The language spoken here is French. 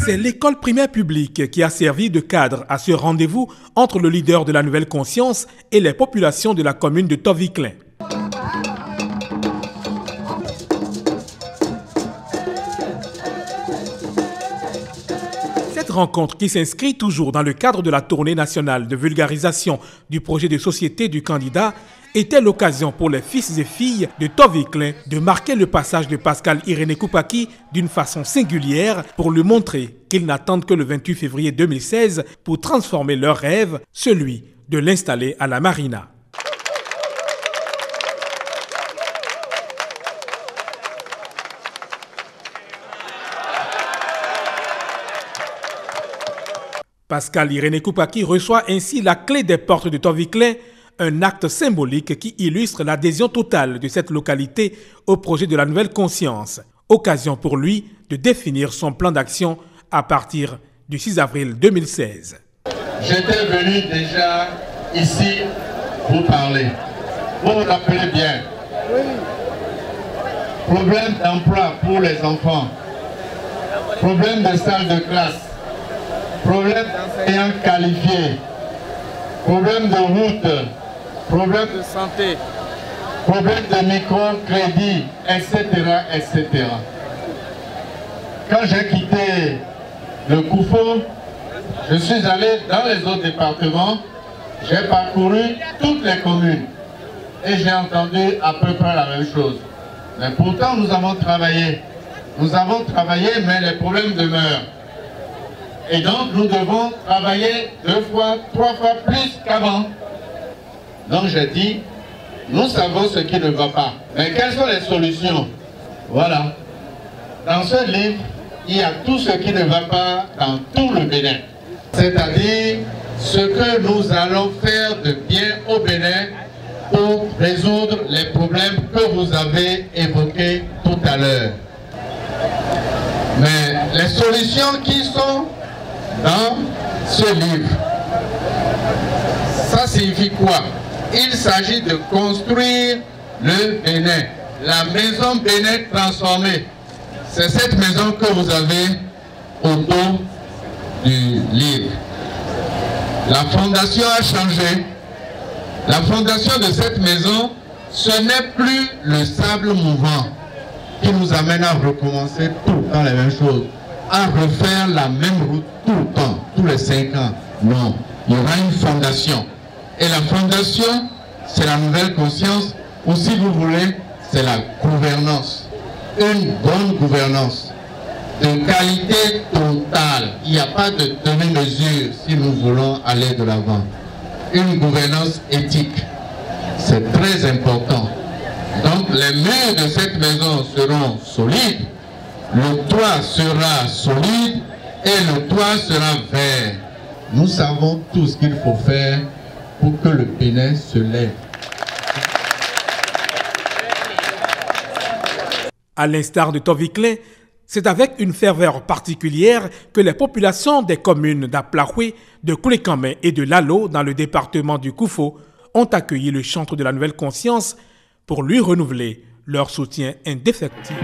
C'est l'école primaire publique qui a servi de cadre à ce rendez-vous entre le leader de la nouvelle conscience et les populations de la commune de Toviklen. Cette rencontre, qui s'inscrit toujours dans le cadre de la tournée nationale de vulgarisation du projet de société du candidat, était l'occasion pour les fils et filles de Toviklen de marquer le passage de Pascal Irénée Koupaki d'une façon singulière pour lui montrer qu'ils n'attendent que le 28 février 2016 pour transformer leur rêve, celui de l'installer à la marina. Pascal Irénée Koupaki reçoit ainsi la clé des portes de Toviklen, un acte symbolique qui illustre l'adhésion totale de cette localité au projet de la nouvelle conscience. Occasion pour lui de définir son plan d'action à partir du 6 avril 2016. J'étais venu déjà ici pour parler. Vous vous rappelez bien. Problème d'emploi pour les enfants. Problème de salle de classe. Problème d'enseignants qualifiés. Problème de route. Problème de santé, problème de microcrédit, etc., etc. Quand j'ai quitté le Koufo, je suis allé dans les autres départements, j'ai parcouru toutes les communes et j'ai entendu à peu près la même chose. Mais pourtant, nous avons travaillé, mais les problèmes demeurent. Et donc, nous devons travailler 2 fois, 3 fois plus qu'avant. Donc j'ai dit, nous savons ce qui ne va pas. Mais quelles sont les solutions? Voilà. Dans ce livre, il y a tout ce qui ne va pas dans tout le Bénin. C'est-à-dire ce que nous allons faire de bien au Bénin pour résoudre les problèmes que vous avez évoqués tout à l'heure. Mais les solutions qui sont dans ce livre, ça signifie quoi? Il s'agit de construire le Bénin, la maison Bénin transformée. C'est cette maison que vous avez autour du livre. La fondation a changé. La fondation de cette maison, ce n'est plus le sable mouvant qui nous amène à recommencer tout le temps les mêmes choses, à refaire la même route tout le temps, tous les 5 ans. Non, il y aura une fondation. Et la fondation, c'est la nouvelle conscience, ou si vous voulez, c'est la gouvernance. Une bonne gouvernance, de qualité totale. Il n'y a pas de demi-mesure si nous voulons aller de l'avant. Une gouvernance éthique, c'est très important. Donc les murs de cette maison seront solides, le toit sera solide et le toit sera vert. Nous savons tout ce qu'il faut faire pour que le Bénin se lève. À l'instar de Toviklen, c'est avec une ferveur particulière que les populations des communes d'Aplahoué, de Koulé-Kamé et de Lalo, dans le département du Koufo, ont accueilli le chantre de la nouvelle conscience pour lui renouveler leur soutien indéfectible.